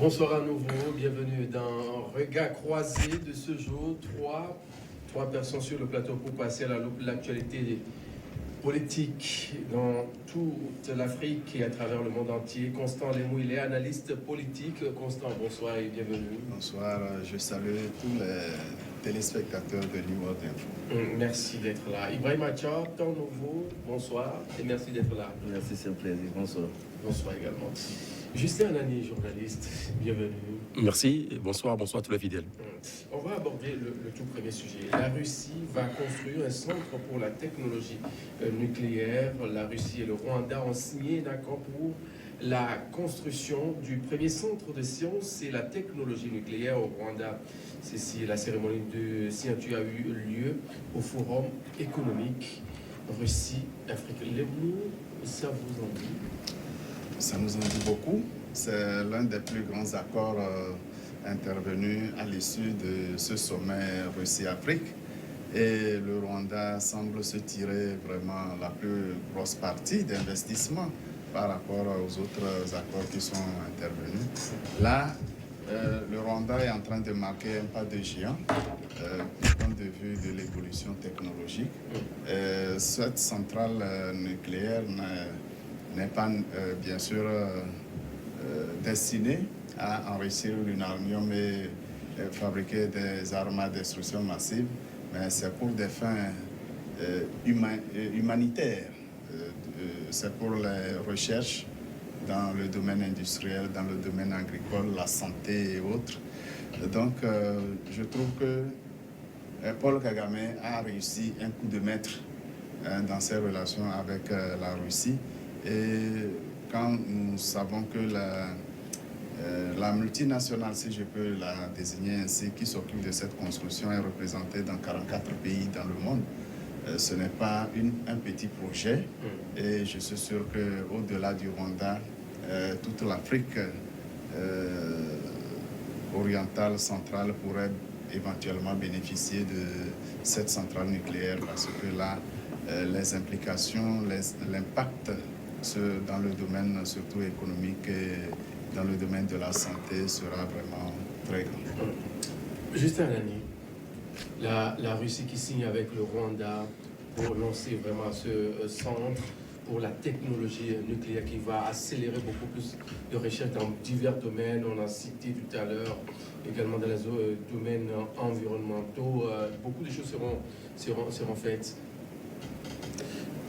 Bonsoir à nouveau, bienvenue dans Regard croisé de ce jour. Trois personnes sur le plateau pour passer à la loupe l'actualité politique dans toute l'Afrique et à travers le monde entier. Constant Lemou, il est analyste politique. Constant, bonsoir et bienvenue. Bonsoir, je salue tous les téléspectateurs de New World Info. Merci d'être là. Ibrahim Achar, temps nouveau, bonsoir et merci d'être là. Merci, c'est un plaisir. Bonsoir. Bonsoir également. Justin Anani, journaliste, bienvenue. Merci, bonsoir à tous les fidèles. On va aborder le tout premier sujet. La Russie va construire un centre pour la technologie nucléaire. La Russie et le Rwanda ont signé un accord pour la construction du premier centre de sciences et la technologie nucléaire au Rwanda. Ceci, la cérémonie de signature a eu lieu au Forum économique Russie-Afrique. Les mots, ça vous en dit? Ça nous en dit beaucoup. C'est l'un des plus grands accords intervenus à l'issue de ce sommet Russie-Afrique. Et le Rwanda semble se tirer vraiment la plus grosse partie d'investissement par rapport aux autres accords qui sont intervenus. Là, le Rwanda est en train de marquer un pas de géant du point de vue de l'évolution technologique. Cette centrale nucléaire n'est pas bien sûr destinée à enrichir l'uranium et fabriquer des armes à destruction massive, mais c'est pour des fins humanitaires. C'est pour les recherches dans le domaine industriel, dans le domaine agricole, la santé et autres. Donc, je trouve que Paul Kagame a réussi un coup de maître dans ses relations avec la Russie. Et quand nous savons que la multinationale, si je peux la désigner ainsi, qui s'occupe de cette construction est représentée dans 44 pays dans le monde, ce n'est pas un petit projet. Et je suis sûr qu'au-delà du Rwanda, toute l'Afrique orientale, centrale pourrait éventuellement bénéficier de cette centrale nucléaire parce que là, les implications, l'impact dans le domaine surtout économique et dans le domaine de la santé sera vraiment très grand. Justin Anani, la Russie qui signe avec le Rwanda pour lancer vraiment ce centre pour la technologie nucléaire qui va accélérer beaucoup plus de recherches dans divers domaines. On a cité tout à l'heure également dans les domaines environnementaux. Beaucoup de choses seront faites.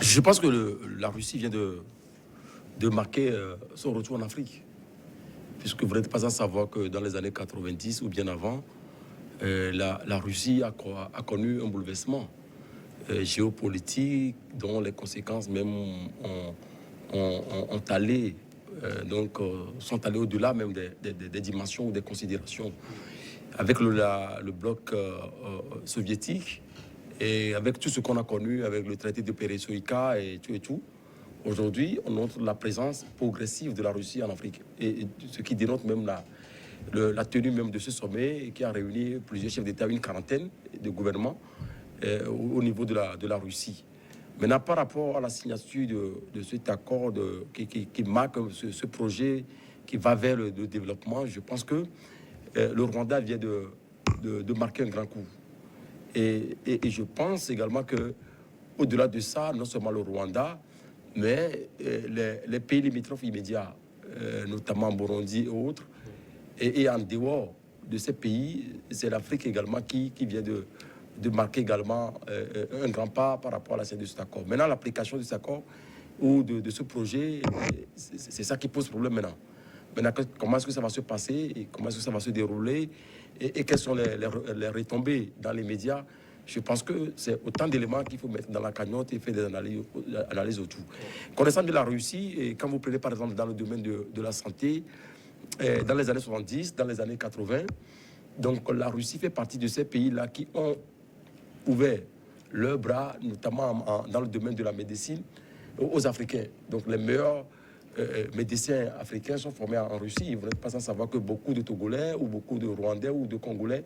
Je pense que la Russie vient de marquer son retour en Afrique. Puisque vous n'êtes pas sans savoir que dans les années 90 ou bien avant, la Russie a connu un bouleversement géopolitique dont les conséquences même sont allées au-delà même des dimensions ou des considérations. Avec le bloc soviétique et avec tout ce qu'on a connu avec le traité de Perestroïka et tout. Aujourd'hui, on montre la présence progressive de la Russie en Afrique. Et ce qui dénote même la tenue même de ce sommet qui a réuni plusieurs chefs d'État, une quarantaine de gouvernements au niveau de la Russie. Maintenant, par rapport à la signature de cet accord qui marque ce projet qui va vers le développement, je pense que le Rwanda vient de marquer un grand coup. Et je pense également qu'au-delà de ça, non seulement le Rwanda, mais les pays limitrophes immédiats, notamment Burundi et autres, et en dehors de ces pays, c'est l'Afrique également qui vient de marquer également un grand pas par rapport à la signature de cet accord. Maintenant, l'application de cet accord ou de ce projet, c'est ça qui pose problème maintenant. Maintenant, comment est-ce que ça va se passer et comment est-ce que ça va se dérouler et quelles sont les retombées dans les médias? Je pense que c'est autant d'éléments qu'il faut mettre dans la cagnotte et faire des analyses autour. Connaissant de la Russie, et quand vous prenez par exemple dans le domaine de la santé, dans les années 70, dans les années 80, donc la Russie fait partie de ces pays-là qui ont ouvert leurs bras, notamment dans le domaine de la médecine, aux Africains. Donc les meilleurs médecins africains sont formés en Russie. Vous n'êtes pas sans savoir que beaucoup de Togolais ou beaucoup de Rwandais ou de Congolais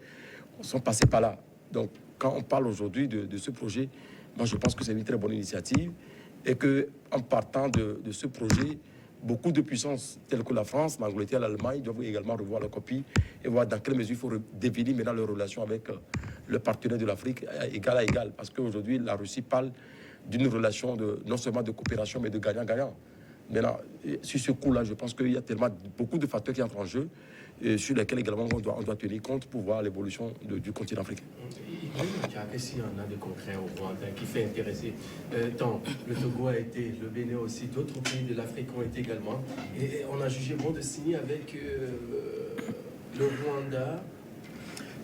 sont passés par là. Donc quand on parle aujourd'hui de ce projet, moi je pense que c'est une très bonne initiative et qu'en partant de ce projet, beaucoup de puissances telles que la France, l'Angleterre, l'Allemagne doivent également revoir leur copie et voir dans quelle mesure il faut définir maintenant leurs relations avec le partenaire de l'Afrique égal à égal. Parce qu'aujourd'hui, la Russie parle d'une relation non seulement de coopération, mais de gagnant-gagnant. Maintenant, sur ce coup-là, je pense qu'il y a tellement beaucoup de facteurs qui entrent en jeu sur lesquels également on doit tenir compte pour voir l'évolution du continent africain. Est-ce qu'il y en a de concret au Rwanda qui fait intéresser tant le Togo a été, le Bénin aussi, d'autres pays de l'Afrique ont été également. Et on a jugé bon de signer avec le Rwanda,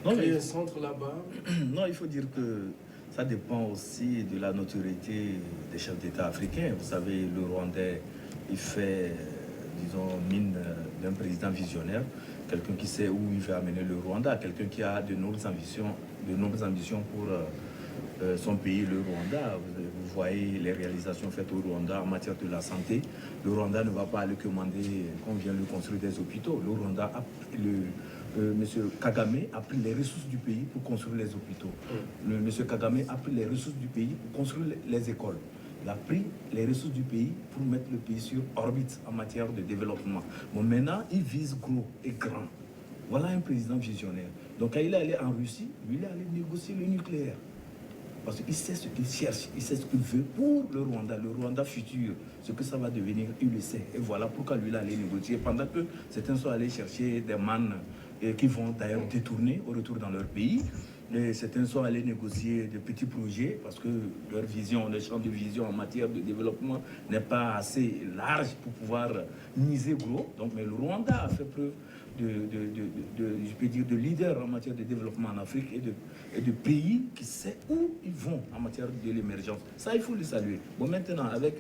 créer un centre là-bas. Non, il faut dire que ça dépend aussi de la notoriété des chefs d'État africains. Vous savez, le Rwandais, il fait, disons, mine d'un président visionnaire, quelqu'un qui sait où il veut amener le Rwanda, quelqu'un qui a de nobles ambitions pour son pays, le Rwanda. Vous voyez les réalisations faites au Rwanda en matière de la santé. Le Rwanda ne va pas aller commander qu'on vienne lui construire des hôpitaux. Le Rwanda Monsieur Kagame a pris les ressources du pays pour construire les hôpitaux. Monsieur Kagame a pris les ressources du pays pour construire les écoles. Il a pris les ressources du pays pour mettre le pays sur orbite en matière de développement. Bon, maintenant, il vise gros et grand. Voilà un président visionnaire. Donc, quand il est allé en Russie, lui, il est allé négocier le nucléaire. Parce qu'il sait ce qu'il cherche, il sait ce qu'il veut pour le Rwanda futur, ce que ça va devenir, il le sait. Et voilà pourquoi lui, il est allé négocier. Pendant que certains sont allés chercher des mannes qui vont d'ailleurs détourner au retour dans leur pays. Et certains sont allés négocier de petits projets parce que leur vision, leur champ de vision en matière de développement n'est pas assez large pour pouvoir miser gros. Donc, mais le Rwanda a fait preuve je peux dire, de leader en matière de développement en Afrique et de pays qui sait où ils vont en matière de l'émergence. Ça, il faut le saluer. Bon, maintenant, avec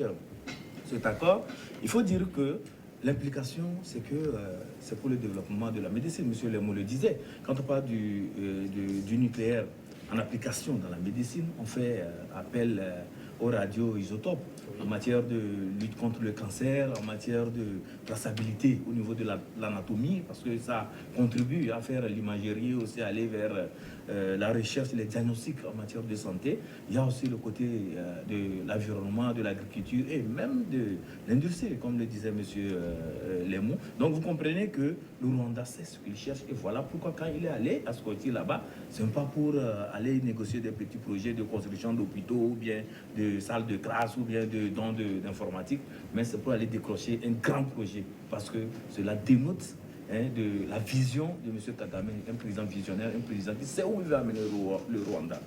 cet accord, il faut dire que l'implication, c'est que c'est pour le développement de la médecine. Monsieur Lemo le disait. Quand on parle du nucléaire en application dans la médecine, on fait appel aux radioisotopes en matière de lutte contre le cancer, en matière de traçabilité au niveau de l'anatomie, parce que ça contribue à faire l'imagerie, aussi aller vers la recherche, les diagnostics en matière de santé. Il y a aussi le côté de l'environnement, de l'agriculture et même de l'industrie, comme le disait monsieur Lemo. Donc vous comprenez que le Rwanda sait ce qu'il cherche et voilà pourquoi quand il est allé à ce côté là-bas, ce n'est pas pour aller négocier des petits projets de construction d'hôpitaux ou bien de salles de classe ou bien de dons d'informatique, mais c'est pour aller décrocher un grand projet parce que cela dénote de la vision de M. Kagame, un président visionnaire, un président qui sait où il veut amener le Rwanda.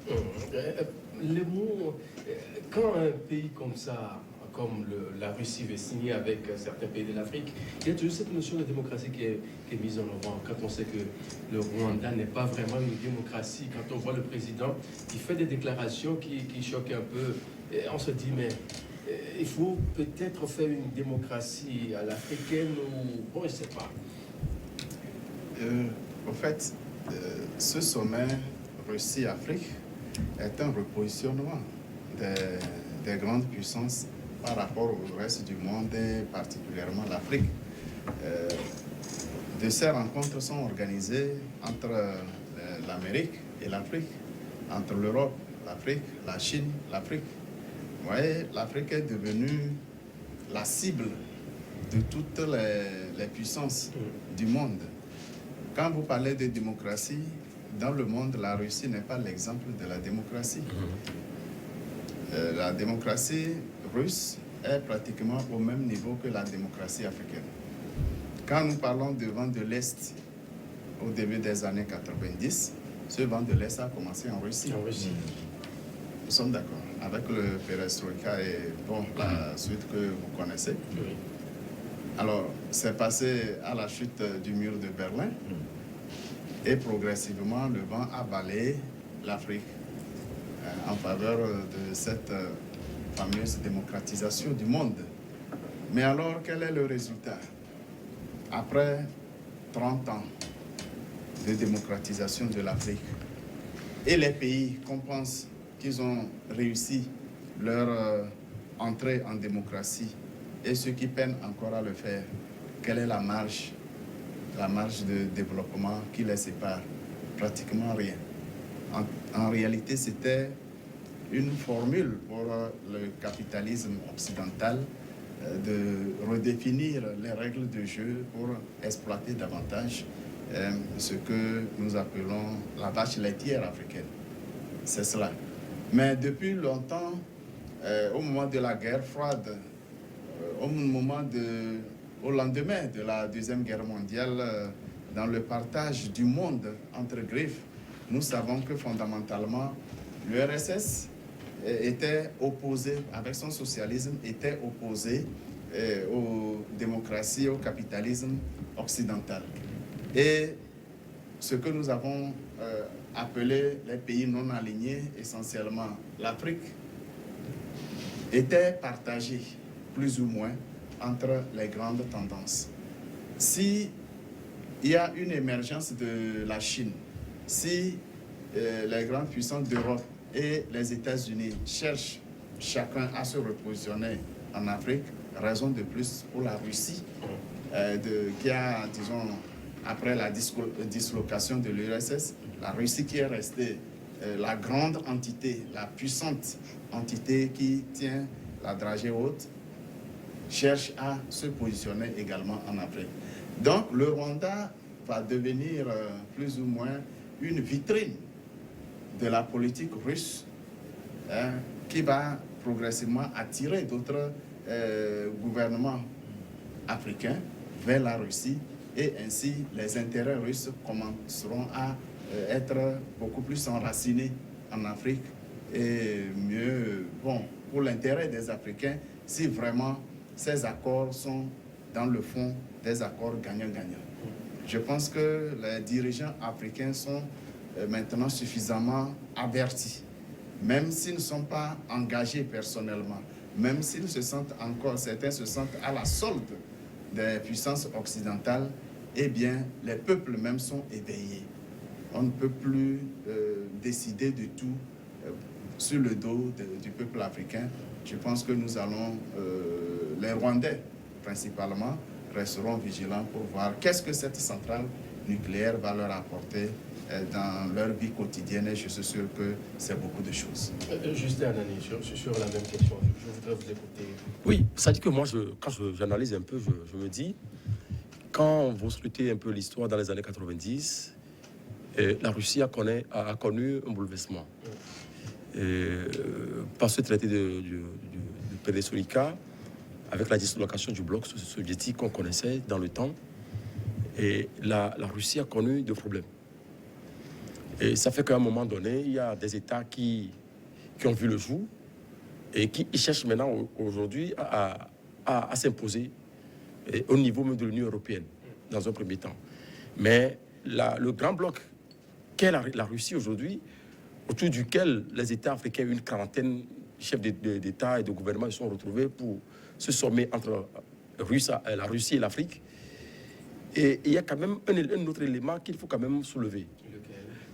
Les mots, quand un pays comme ça, comme la Russie veut signer avec certains pays de l'Afrique, il y a toujours cette notion de démocratie qui est mise en avant. Quand on sait que le Rwanda n'est pas vraiment une démocratie, quand on voit le président qui fait des déclarations qui choquent un peu, on se dit, mais il faut peut-être faire une démocratie à l'africaine ou... Bon, je ne sais pas. En fait, ce sommet Russie-Afrique est un repositionnement des grandes puissances par rapport au reste du monde et particulièrement l'Afrique. De ces rencontres sont organisées entre l'Amérique et l'Afrique, entre l'Europe, l'Afrique, la Chine, l'Afrique. Vous voyez, l'Afrique est devenue la cible de toutes les puissances du monde. Quand vous parlez de démocratie, dans le monde, la Russie n'est pas l'exemple de la démocratie. La démocratie russe est pratiquement au même niveau que la démocratie africaine. Quand nous parlons de vent de l'Est au début des années 90, ce vent de l'Est a commencé en Russie. Nous sommes d'accord avec le perestroïka et bon, la suite que vous connaissez. Oui. Alors, c'est passé à la chute du mur de Berlin et progressivement, le vent a balayé l'Afrique en faveur de cette fameuse démocratisation du monde. Mais alors, quel est le résultat? Après 30 ans de démocratisation de l'Afrique et les pays qu'on pense qu'ils ont réussi leur entrée en démocratie et ceux qui peinent encore à le faire, quelle est la marge de développement qui les sépare? Pratiquement rien. En réalité, c'était une formule pour le capitalisme occidental de redéfinir les règles de jeu pour exploiter davantage ce que nous appelons la vache laitière africaine. C'est cela. Mais depuis longtemps, au moment de la guerre froide, au lendemain de la Deuxième Guerre mondiale, dans le partage du monde entre griffes, nous savons que fondamentalement, l'URSS était opposé, avec son socialisme, était opposé aux démocraties, au capitalisme occidental. Et ce que nous avons appelé les pays non alignés, essentiellement l'Afrique, était partagé plus ou moins entre les grandes tendances. Si il y a une émergence de la Chine, si les grandes puissances d'Europe et les États-Unis cherchent chacun à se repositionner en Afrique, raison de plus pour la Russie, qui a, disons, après la dislocation de l'URSS, la Russie qui est restée la grande entité, la puissante entité qui tient la dragée haute, cherche à se positionner également en Afrique. Donc le Rwanda va devenir plus ou moins une vitrine de la politique russe qui va progressivement attirer d'autres gouvernements africains vers la Russie, et ainsi les intérêts russes commenceront à être beaucoup plus enracinés en Afrique, et mieux, bon, pour l'intérêt des Africains, si vraiment ces accords sont dans le fond des accords gagnant-gagnant. Je pense que les dirigeants africains sont maintenant suffisamment avertis, même s'ils ne sont pas engagés personnellement, même s'ils se sentent encore, certains se sentent à la solde des puissances occidentales, eh bien, les peuples même sont éveillés. On ne peut plus décider de tout sur le dos du peuple africain. Je pense que nous allons, les Rwandais principalement, resteront vigilants pour voir qu'est-ce que cette centrale nucléaire va leur apporter dans leur vie quotidienne, et je suis sûr que c'est beaucoup de choses. Justin Anani, sur la même question, je voudrais vous écouter. Oui, ça dit que moi, quand j'analyse un peu, je me dis, quand vous scrutez un peu l'histoire dans les années 90, la Russie a connu un bouleversement. Par ce traité de Perestroïka, avec la dislocation du bloc soviétique qu'on connaissait dans le temps, et la Russie a connu des problèmes. Et ça fait qu'à un moment donné, il y a des États qui ont vu le jour et qui cherchent maintenant aujourd'hui à s'imposer au niveau même de l'Union européenne, dans un premier temps. Mais le grand bloc qu'est la Russie aujourd'hui, autour duquel les États africains, une quarantaine chefs d'État et de gouvernement, se sont retrouvés pour se sommer entre la Russie et l'Afrique. Et il y a quand même un autre élément qu'il faut quand même soulever.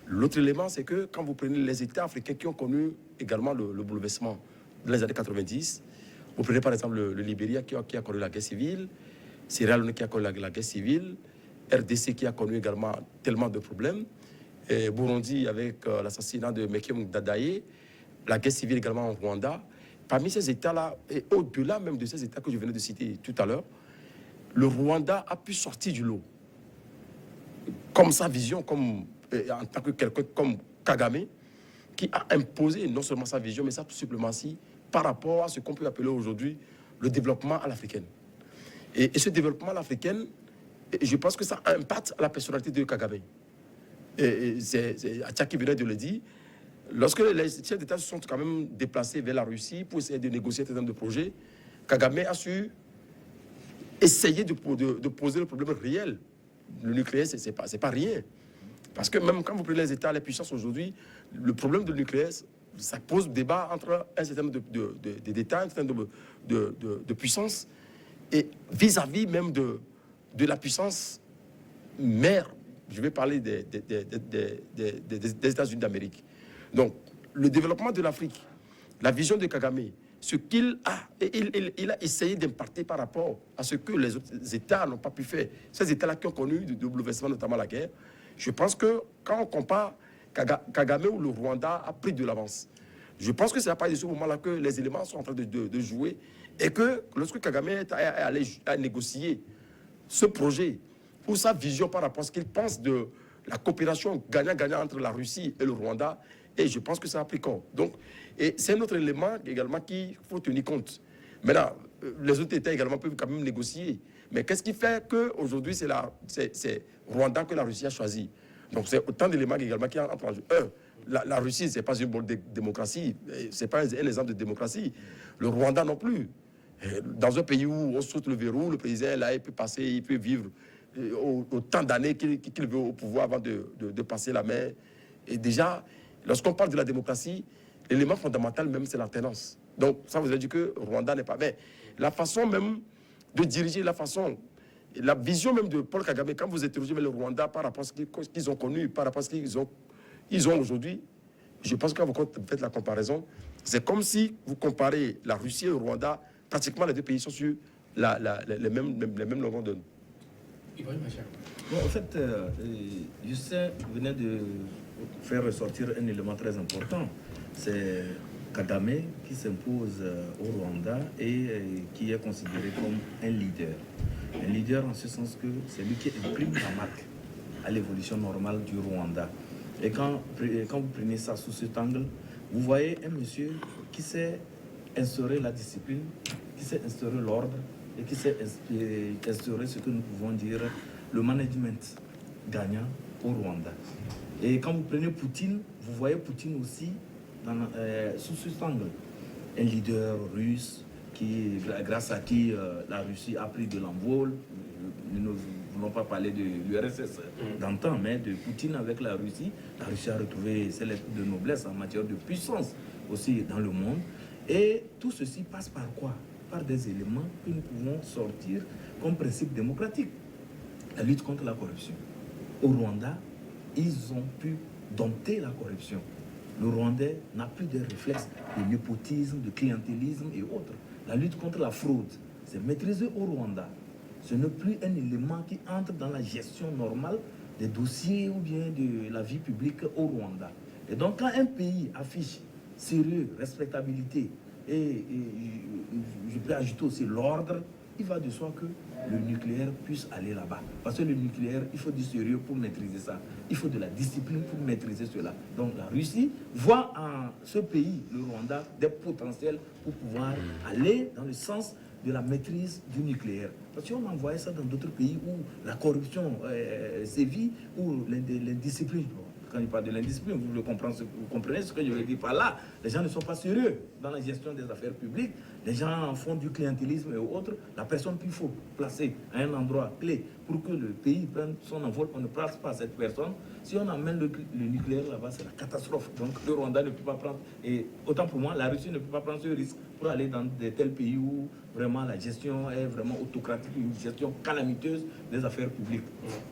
L'autre élément, c'est que quand vous prenez les États africains qui ont connu également le bouleversement dans les années 90, vous prenez par exemple le Libéria qui a connu la guerre civile, Sierra Leone qui a connu la guerre civile, RDC qui a connu également tellement de problèmes, et Burundi avec l'assassinat de Mekiem Dadaye, la guerre civile également en Rwanda. Parmi ces États-là, et au-delà même de ces États que je venais de citer tout à l'heure, le Rwanda a pu sortir du lot. Comme sa vision, en tant que quelqu'un comme Kagame, qui a imposé non seulement sa vision, mais sa suprématie par rapport à ce qu'on peut appeler aujourd'hui le développement à l'africaine. Et ce développement à l'africaine, je pense que ça impacte la personnalité de Kagame. Et c'est Atia qui venait de le dire. Lorsque les chefs d'État se sont quand même déplacés vers la Russie pour essayer de négocier un certain nombre de projets, Kagame a su essayer de poser le problème réel. Le nucléaire, c'est pas rien. Parce que même quand vous prenez les États, les puissances aujourd'hui, le problème du nucléaire, ça pose débat entre un certain nombre d'États, un certain nombre de puissances, et vis-à-vis même de la puissance mère. Je vais parler des États-Unis d'Amérique. Donc, le développement de l'Afrique, la vision de Kagame, ce qu'il a, il a essayé d'imparter par rapport à ce que les autres États n'ont pas pu faire. Ces États-là qui ont connu du bouleversement, notamment la guerre, je pense que quand on compare Kagame ou le Rwanda a pris de l'avance. Je pense que c'est à partir de ce moment-là que les éléments sont en train de jouer Et que lorsque Kagame est allé à négocier ce projet ou sa vision par rapport à ce qu'il pense de la coopération gagnant-gagnant entre la Russie et le Rwanda, et je pense que ça a pris compte. Donc, et c'est un autre élément également qu'il faut tenir compte. Maintenant, les autres États également peuvent quand même négocier. Mais qu'est-ce qui fait qu'aujourd'hui, c'est Rwanda que la Russie a choisi? Donc, c'est autant d'éléments également qui entrent en jeu. La Russie, ce n'est pas une bonne démocratie. Ce n'est pas un exemple de démocratie. Le Rwanda non plus. Dans un pays où on saute le verrou, le président, là, il peut passer, il peut vivre autant d'années qu'il veut au pouvoir avant de passer la main. Et déjà, lorsqu'on parle de la démocratie, l'élément fondamental même, c'est l'alternance. Donc, ça vous a dit que Rwanda n'est pas... Mais la façon même de diriger, la vision même de Paul Kagame, quand vous interrogez le Rwanda par rapport à ce qu'ils ont connu, par rapport à ce qu'ils ont aujourd'hui, je pense que quand vous faites la comparaison, c'est comme si vous comparez la Russie et le Rwanda, pratiquement les deux pays sont sur les mêmes longueurs d'onde. Bon, en fait, Justin venait de faire ressortir un élément très important. C'est Kagame qui s'impose au Rwanda et qui est considéré comme un leader. Un leader en ce sens que c'est lui qui imprime la marque à l'évolution normale du Rwanda. Et quand vous prenez ça sous cet angle, vous voyez un monsieur qui sait instaurer la discipline, qui sait instaurer l'ordre et qui sait instaurer ce que nous pouvons dire le management gagnant au Rwanda. Et quand vous prenez Poutine, vous voyez Poutine aussi sous cet angle. Un leader russe grâce à qui la Russie a pris de l'envol. Nous ne voulons pas parler de l'URSS d'antan, mais de Poutine avec la Russie. La Russie a retrouvé ses lettres de noblesse en matière de puissance aussi dans le monde. Et tout ceci passe par quoi? Par des éléments que nous pouvons sortir comme principe démocratique. La lutte contre la corruption. Au Rwanda, ils ont pu dompter la corruption. Le Rwandais n'a plus de réflexes de népotisme, de clientélisme et autres. La lutte contre la fraude, c'est maîtrisé au Rwanda. Ce n'est plus un élément qui entre dans la gestion normale des dossiers ou bien de la vie publique au Rwanda. Et donc, quand un pays affiche sérieux, respectabilité, et je peux ajouter aussi l'ordre, il va de soi que le nucléaire puisse aller là-bas. Parce que le nucléaire, il faut du sérieux pour maîtriser ça. Il faut de la discipline pour maîtriser cela. Donc la Russie voit en ce pays, le Rwanda, des potentiels pour pouvoir aller dans le sens de la maîtrise du nucléaire. Parce qu'on envoie ça dans d'autres pays où la corruption sévit, où l'indiscipline. Quand il parle de l'indiscipline, vous comprenez ce que je veux dire par là. Les gens ne sont pas sérieux dans la gestion des affaires publiques. Les gens font du clientélisme et autres. La personne qu'il faut placer à un endroit clé pour que le pays prenne son envol, on ne place pas cette personne. Si on amène le nucléaire là-bas, c'est la catastrophe. Donc le Rwanda ne peut pas prendre, et autant pour moi, la Russie ne peut pas prendre ce risque pour aller dans de tels pays où vraiment la gestion est vraiment autocratique, une gestion calamiteuse des affaires publiques.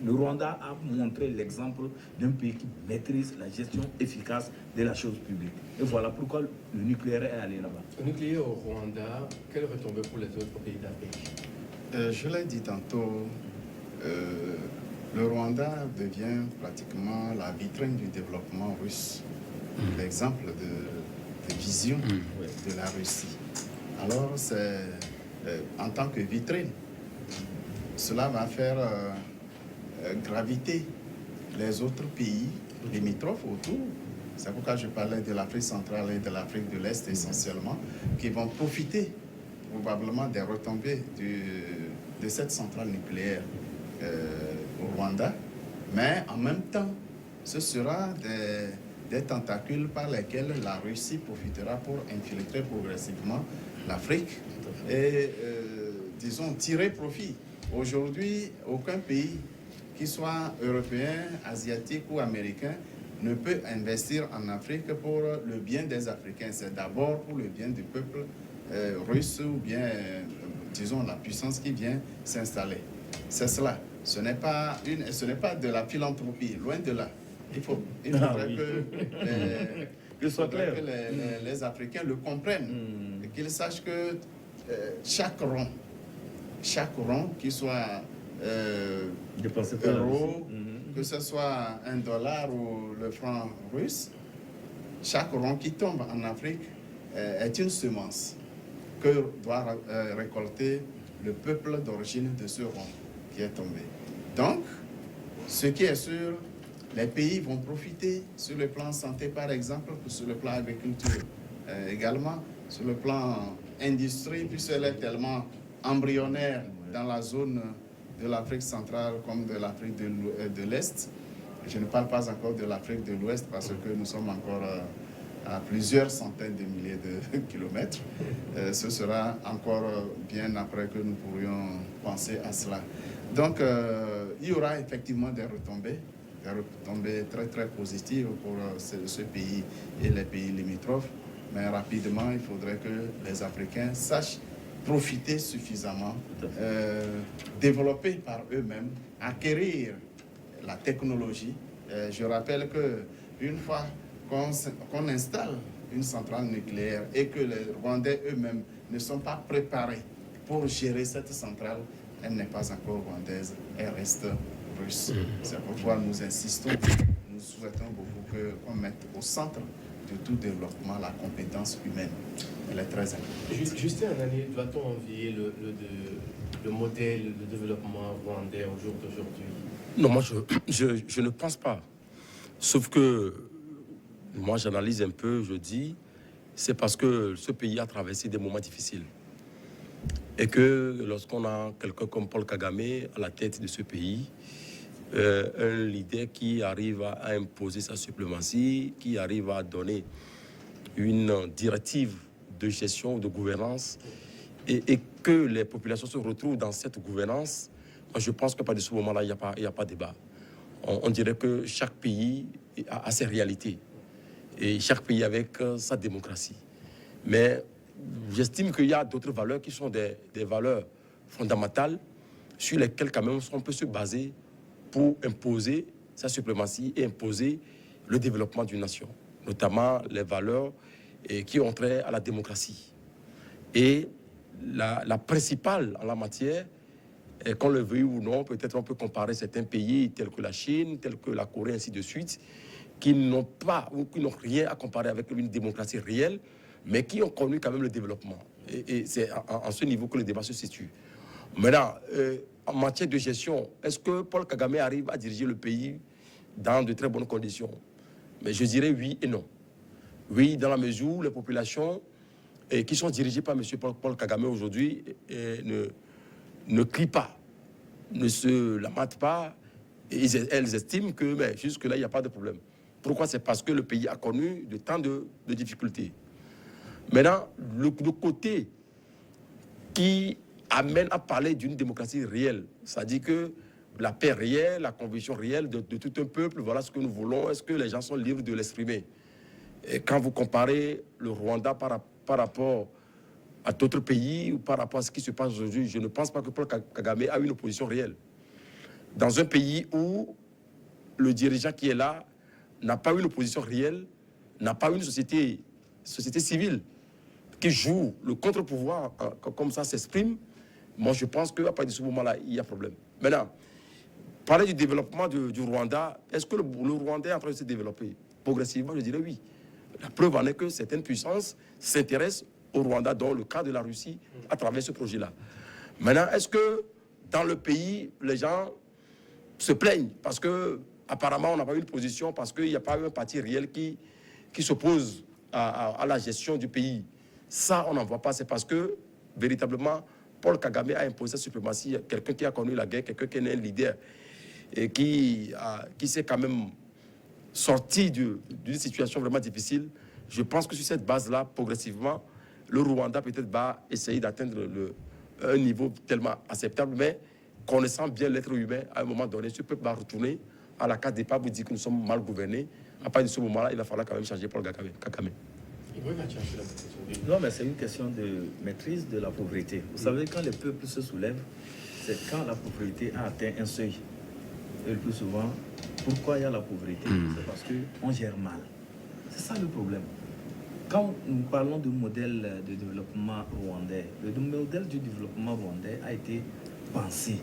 Le Rwanda a montré l'exemple d'un pays qui maîtrise la gestion efficace de la chose publique. Et voilà pourquoi le nucléaire est allé là-bas. Le nucléaire au Rwanda, quelle retombée pour les autres pays d'Afrique? Je l'ai dit tantôt, le Rwanda devient pratiquement la vitrine du développement russe, l'exemple de vision de la Russie. Alors, c'est en tant que vitrine, cela va faire graviter les autres pays limitrophes autour. C'est pourquoi je parlais de l'Afrique centrale et de l'Afrique de l'Est essentiellement, qui vont profiter probablement des retombées de cette centrale nucléaire au Rwanda. Mais en même temps, ce sera des tentacules par lesquels la Russie profitera pour infiltrer progressivement l'Afrique et, disons, tirer profit. Aujourd'hui, aucun pays, qu'il soit européen, asiatique ou américain, ne peut investir en Afrique pour le bien des Africains. C'est d'abord pour le bien du peuple russe ou bien, disons, la puissance qui vient s'installer. C'est cela. Ce n'est pas de la philanthropie, loin de là. Il faudrait que les Africains le comprennent et qu'ils sachent que chaque rond, qu'il soit euro, que ce soit $1 ou le franc russe, chaque rond qui tombe en Afrique est une semence. que doit récolter le peuple d'origine de ce rond qui est tombé. Donc, ce qui est sûr, les pays vont profiter sur le plan santé, par exemple, sur le plan agriculture également, sur le plan industrie, puisqu'elle est tellement embryonnaire dans la zone de l'Afrique centrale comme de l'Afrique de l'Est. Je ne parle pas encore de l'Afrique de l'Ouest parce que nous sommes encore à plusieurs centaines de milliers de kilomètres. Ce sera encore bien après que nous pourrions penser à cela. Donc, il y aura effectivement des retombées très très positives pour ce pays et les pays limitrophes. Mais rapidement, il faudrait que les Africains sachent profiter suffisamment, développer par eux-mêmes, acquérir la technologie. Je rappelle qu'une fois qu'on installe une centrale nucléaire et que les Rwandais eux-mêmes ne sont pas préparés pour gérer cette centrale, elle n'est pas encore rwandaise, elle reste russe. C'est pourquoi nous insistons, nous souhaitons beaucoup qu'on mette au centre de tout développement la compétence humaine. Elle est très importante. Justin Anani, doit-on envier le modèle de développement rwandais au jour d'aujourd'hui? Non, moi, je ne pense pas. Sauf que, moi, j'analyse un peu, je dis, c'est parce que ce pays a traversé des moments difficiles. Et que lorsqu'on a quelqu'un comme Paul Kagame à la tête de ce pays, un leader qui arrive à imposer sa suprématie, qui arrive à donner une directive de gestion, de gouvernance, et que les populations se retrouvent dans cette gouvernance, moi je pense qu'à partir de ce moment-là, il n'y a pas de débat. On dirait que chaque pays a ses réalités, et chaque pays avec sa démocratie. Mais j'estime qu'il y a d'autres valeurs qui sont des valeurs fondamentales sur lesquelles quand même on peut se baser pour imposer sa suprématie et imposer le développement d'une nation, notamment les valeurs qui ont trait à la démocratie. Et la principale en la matière, qu'on le veuille ou non, peut-être on peut comparer certains pays tels que la Chine, tels que la Corée, ainsi de suite, qui n'ont pas ou qui n'ont rien à comparer avec une démocratie réelle, mais qui ont connu quand même le développement. Et c'est en ce niveau que le débat se situe. Maintenant, en matière de gestion, est-ce que Paul Kagame arrive à diriger le pays dans de très bonnes conditions? Mais je dirais oui et non. Oui, dans la mesure où les populations qui sont dirigées par M. Paul Kagame aujourd'hui ne crient pas, ne se lamentent pas, et elles estiment que jusque-là, il n'y a pas de problème. Pourquoi? C'est parce que le pays a connu de tant de difficultés. Maintenant, le côté qui amène à parler d'une démocratie réelle, c'est-à-dire que la paix réelle, la conviction réelle de tout un peuple, voilà ce que nous voulons, est-ce que les gens sont libres de l'exprimer? Et quand vous comparez le Rwanda par rapport à d'autres pays ou par rapport à ce qui se passe aujourd'hui, je ne pense pas que Paul Kagame a une opposition réelle. Dans un pays où le dirigeant qui est là n'a pas une opposition réelle, n'a pas une société civile qui joue le contre-pouvoir, comme ça s'exprime, moi je pense qu'à partir de ce moment-là, il y a problème. Maintenant, parler du développement du Rwanda, est-ce que le Rwanda est en train de se développer? Progressivement, je dirais oui. La preuve en est que certaines puissances s'intéressent au Rwanda, dans le cas de la Russie, à travers ce projet-là. Maintenant, est-ce que dans le pays, les gens se plaignent parce que apparemment on n'a pas eu une position, parce qu'il n'y a pas eu un parti réel qui s'oppose à la gestion du pays? Ça, on n'en voit pas. C'est parce que, véritablement, Paul Kagame a imposé sa suprématie. Quelqu'un qui a connu la guerre, quelqu'un qui est un leader et qui s'est quand même sorti d'une situation vraiment difficile. Je pense que sur cette base-là, progressivement, le Rwanda peut-être va essayer d'atteindre un niveau tellement acceptable, mais connaissant bien l'être humain, à un moment donné, ce peuple va retourner à la case départ pour dire que nous sommes mal gouvernés. À partir de ce moment-là, il va falloir quand même changer Paul Kagame. Non, mais c'est une question de maîtrise de la pauvreté. Vous savez, quand les peuples se soulèvent, c'est quand la pauvreté a atteint un seuil. Et le plus souvent, pourquoi il y a la pauvreté? C'est parce qu'on gère mal. C'est ça le problème. Quand nous parlons du modèle de développement rwandais, le modèle du développement rwandais a été pensé,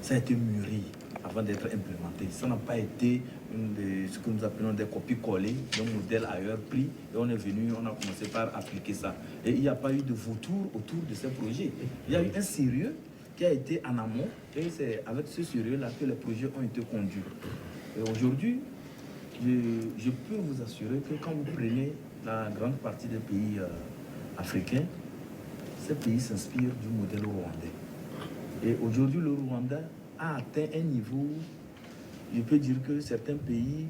ça a été mûri avant d'être implémenté. Ça n'a pas été ce que nous appelons des copies-collées d'un modèle ailleurs pris et on est venu, on a commencé par appliquer ça. Et il n'y a pas eu de vautour autour de ces projets. Il y a eu un sérieux qui a été en amont et c'est avec ce sérieux-là que les projets ont été conduits. Et aujourd'hui, je peux vous assurer que quand vous prenez la grande partie des pays africains, ces pays s'inspirent du modèle rwandais. Et aujourd'hui, le Rwanda a atteint un niveau, je peux dire que certains pays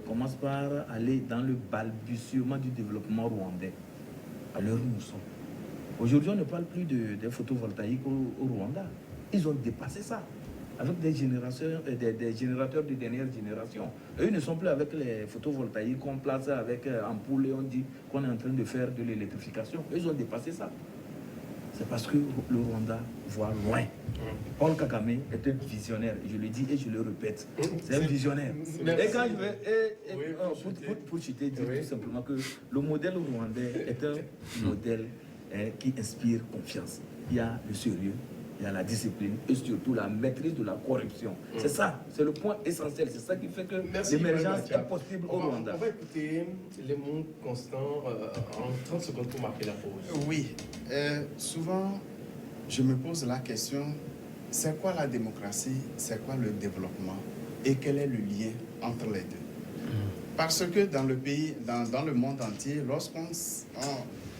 commencent par aller dans le balbutiement du développement rwandais, à l'heure où nous sommes. Aujourd'hui, on ne parle plus des photovoltaïques au Rwanda. Ils ont dépassé ça, avec des générateurs de dernière génération. Eux, ils ne sont plus avec les photovoltaïques qu'on place avec ampoule et on dit qu'on est en train de faire de l'électrification. Ils ont dépassé ça. C'est parce que le Rwanda voit loin. Paul Kagame est un visionnaire, je le dis et je le répète. C'est un visionnaire. Et quand je vais, pour citer, dire tout simplement que le modèle rwandais est un modèle qui inspire confiance. Il y a le sérieux, il y a la discipline et surtout la maîtrise de la corruption. C'est ça, c'est le point essentiel. C'est ça qui fait que l'émergence est possible au Rwanda. On va écouter les mots constants en 30 secondes pour marquer la pause. Oui, souvent je me pose la question, c'est quoi la démocratie, c'est quoi le développement et quel est le lien entre les deux? Parce que dans le pays, dans le monde entier, lorsqu'on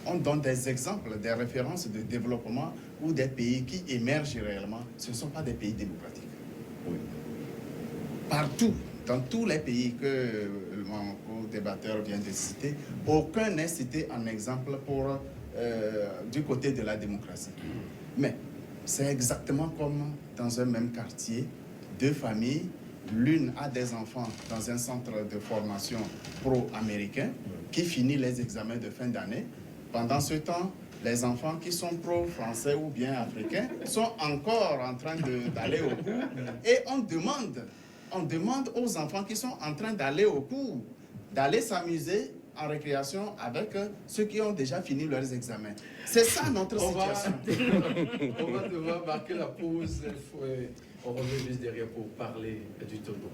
on donne des exemples, des références de développement ou des pays qui émergent réellement, ce ne sont pas des pays démocratiques. Oui. Partout, dans tous les pays que mon débatteur vient de citer, aucun n'est cité en exemple pour, du côté de la démocratie. Mais c'est exactement comme dans un même quartier, deux familles, l'une a des enfants dans un centre de formation pro-américain qui finit les examens de fin d'année. Pendant ce temps, les enfants qui sont pro-français ou bien africains sont encore en train d'aller au cours et on demande aux enfants qui sont en train d'aller au cours d'aller s'amuser en récréation avec ceux qui ont déjà fini leurs examens. C'est ça notre situation. On va devoir marquer la pause. On revient juste derrière pour parler du tonneau.